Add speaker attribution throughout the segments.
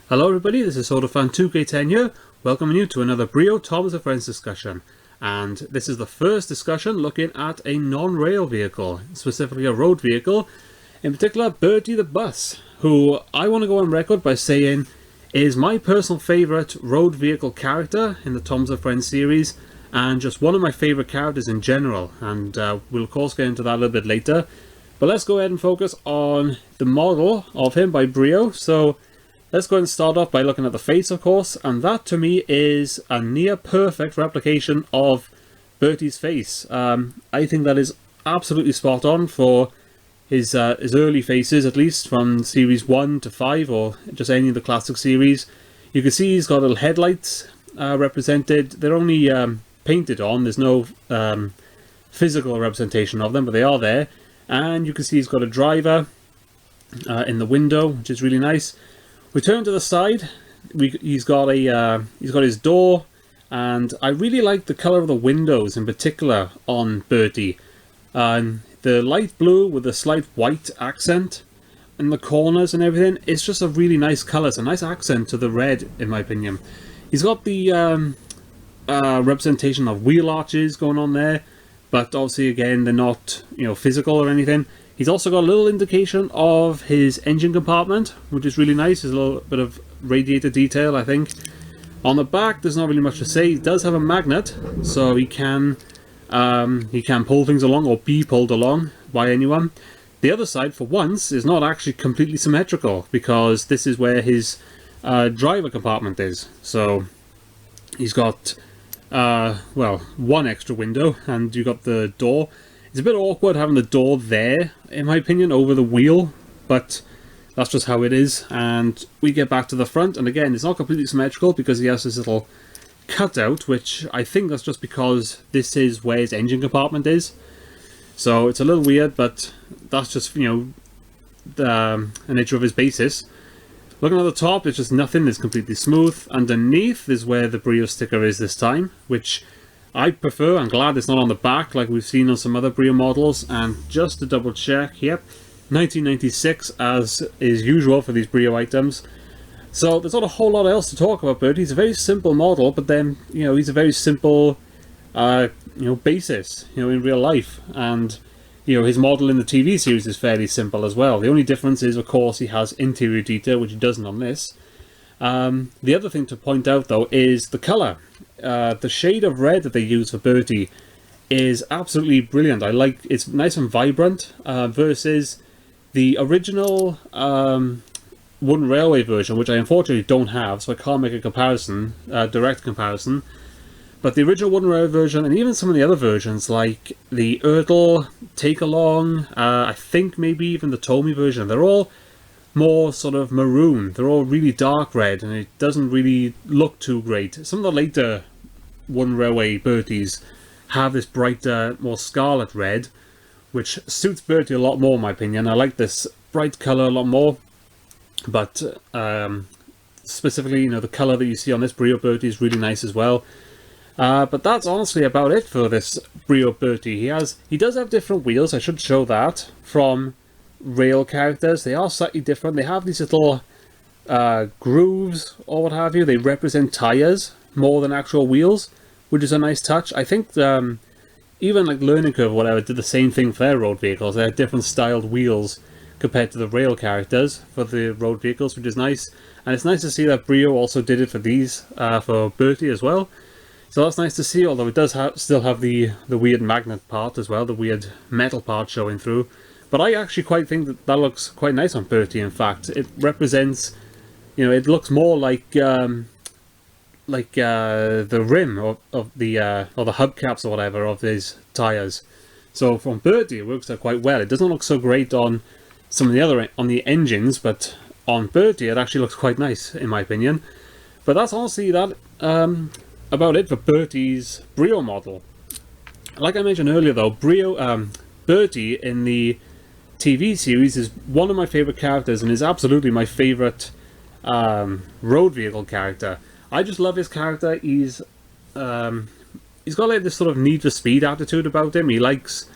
Speaker 1: Hello everybody, this is Sodor Fan 2K10 here, welcoming you to another Brio Thomas and Friends discussion. And this is the first discussion looking at a non-rail vehicle, specifically a road vehicle, in particular Bertie the Bus, who I want to go on record by saying is my personal favourite road vehicle character in the Thomas and Friends series, and just one of my favourite characters in general, and we'll of course get into that a little bit later. But let's go ahead and focus on the model of him by Brio. So let's go ahead and start off by looking at the face, of course, and that to me is a near perfect replication of Bertie's face. I think that is absolutely spot on for his early faces, at least from series 1 to 5, or just any of the classic series. You can see he's got little headlights represented. They're only painted on, there's no physical representation of them, but they are there. And you can see he's got a driver in the window, which is really nice. We turn to the side. He's got his door, and I really like the colour of the windows in particular on Bertie. The light blue with a slight white accent in the corners and everything. It's just a really nice colour. It's a nice accent to the red, in my opinion. He's got the representation of wheel arches going on there, but obviously again they're not physical or anything. He's also got a little indication of his engine compartment, which is really nice. There's a little bit of radiator detail, I think. On the back, there's not really much to say. He does have a magnet, so he can pull things along or be pulled along by anyone. The other side, for once, is not actually completely symmetrical, because this is where his driver compartment is. So he's got one extra window, and you've got the door. It's a bit awkward having the door there, in my opinion, over the wheel, but that's just how it is. And we get back to the front, and again, it's not completely symmetrical because he has this little cutout, which I think that's just because this is where his engine compartment is. So it's a little weird, but that's just, the nature of his basis. Looking at the top, it's just nothing. It's completely smooth. Underneath is where the Brio sticker is this time, which I prefer. I'm glad it's not on the back like we've seen on some other Brio models. And just to double check, yep, 1996 as is usual for these Brio items. So there's not a whole lot else to talk about Bertie. He's a very simple model, but then, he's a very simple, basis, in real life. And, his model in the TV series is fairly simple as well. The only difference is, of course, he has interior detail, which he doesn't on this. The other thing to point out, though, is the colour. The shade of red that they use for Bertie is absolutely brilliant. I like it's nice and vibrant versus the original Wooden Railway version, which I unfortunately don't have, so I can't make a comparison, direct comparison. But the original Wooden Railway version, and even some of the other versions, like the Ertl Take Along, I think maybe even the Tomy version, they're all more sort of maroon. They're all really dark red, and it doesn't really look too great. Some of the later Wooden Railway Berties have this brighter, more scarlet red, which suits Bertie a lot more in my opinion. I like this bright colour a lot more, but specifically, the colour that you see on this Brio Bertie is really nice as well. But that's honestly about it for this Brio Bertie. He does have different wheels, I should show that, from rail characters. They are slightly different. They have these little grooves or what have you. They represent tyres more than actual wheels, which is a nice touch. I think even like Learning Curve or whatever did the same thing for their road vehicles. They had different styled wheels compared to the rail characters for the road vehicles, which is nice. And it's nice to see that Brio also did it for these, for Bertie as well. So that's nice to see, although it does still have the weird magnet part as well, the weird metal part showing through. But I actually quite think that looks quite nice on Bertie, in fact. It represents, it looks more like the rim of the or the hubcaps or whatever of these tyres. So from Bertie it works out quite well. It doesn't look so great on some of the other, on the engines, but on Bertie it actually looks quite nice in my opinion. But that's honestly that about it for Bertie's Brio model. Like I mentioned earlier though, Bertie in the TV series is one of my favourite characters and is absolutely my favourite road vehicle character. I just love his character. He's got like this sort of Need for Speed attitude about him. He likes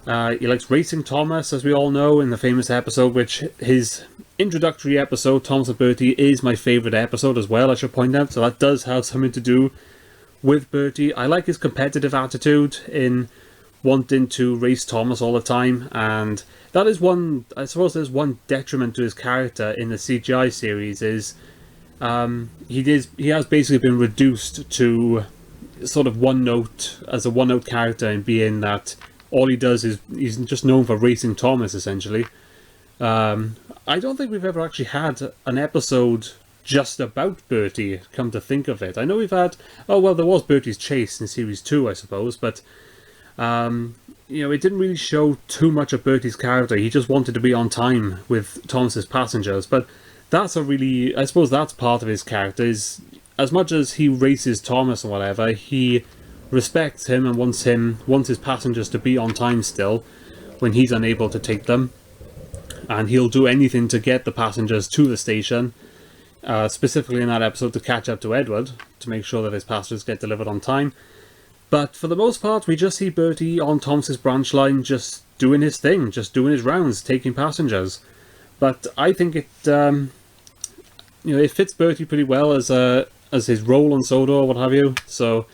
Speaker 1: He likes racing Thomas, as we all know, in the famous episode, which his introductory episode, Thomas and Bertie, is my favourite episode as well, I should point out, so that does have something to do with Bertie. I like his competitive attitude in wanting to race Thomas all the time, and that is one, I suppose there's one detriment to his character in the CGI series, is he has basically been reduced to sort of as a one-note character, in being that all he does is he's just known for racing Thomas, essentially. I don't think we've ever actually had an episode just about Bertie, come to think of it. I know we've had, oh well, there was Berties Chase in series 2, I suppose, but you know, it didn't really show too much of Bertie's character. He just wanted to be on time with Thomas's passengers, but that's a really, I suppose that's part of his character, is as much as he races Thomas and whatever, he respects him and wants his passengers to be on time still when he's unable to take them, and he'll do anything to get the passengers to the station, specifically in that episode to catch up to Edward, to make sure that his passengers get delivered on time. But for the most part, we just see Bertie on Thomas's branch line, just doing his thing, just doing his rounds, taking passengers. But I think it, you know, it fits Bertie pretty well as his role on Sodor, what have you. So,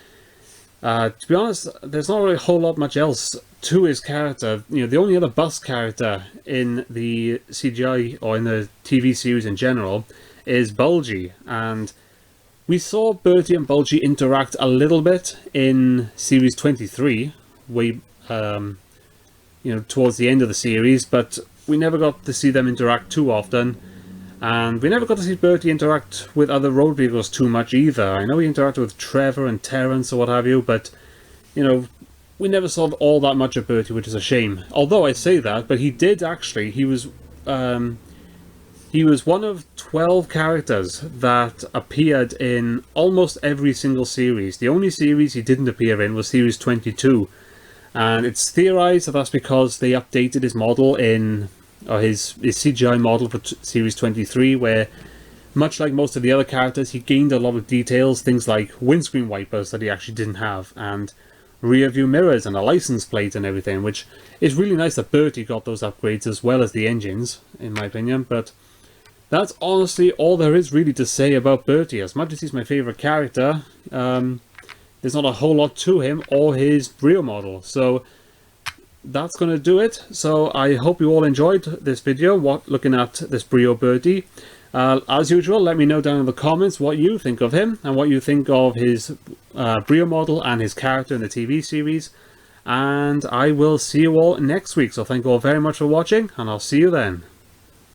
Speaker 1: to be honest, there's not really a whole lot much else to his character. You know, the only other bus character in the CGI or in the TV series in general is Bulgy, and we saw Bertie and Bulgy interact a little bit in series 23, you know, towards the end of the series, but we never got to see them interact too often, and we never got to see Bertie interact with other road vehicles too much either. I know he interacted with Trevor and Terence or what have you, but, you know, we never saw all that much of Bertie, which is a shame. Although I say that, but he did actually, he was one of 12 characters that appeared in almost every single series. The only series he didn't appear in was series 22. And it's theorized that that's because they updated his model his CGI model for series 23, where, much like most of the other characters, he gained a lot of details, things like windscreen wipers that he actually didn't have, and rear view mirrors and a license plate and everything, which is really nice that Bertie got those upgrades as well as the engines, in my opinion. But that's honestly all there is really to say about Bertie. As much as he's my favourite character, there's not a whole lot to him or his Brio model. So that's going to do it. So I hope you all enjoyed this video, looking at this Brio Bertie. As usual, let me know down in the comments what you think of him and what you think of his Brio model and his character in the TV series. And I will see you all next week. So thank you all very much for watching, and I'll see you then.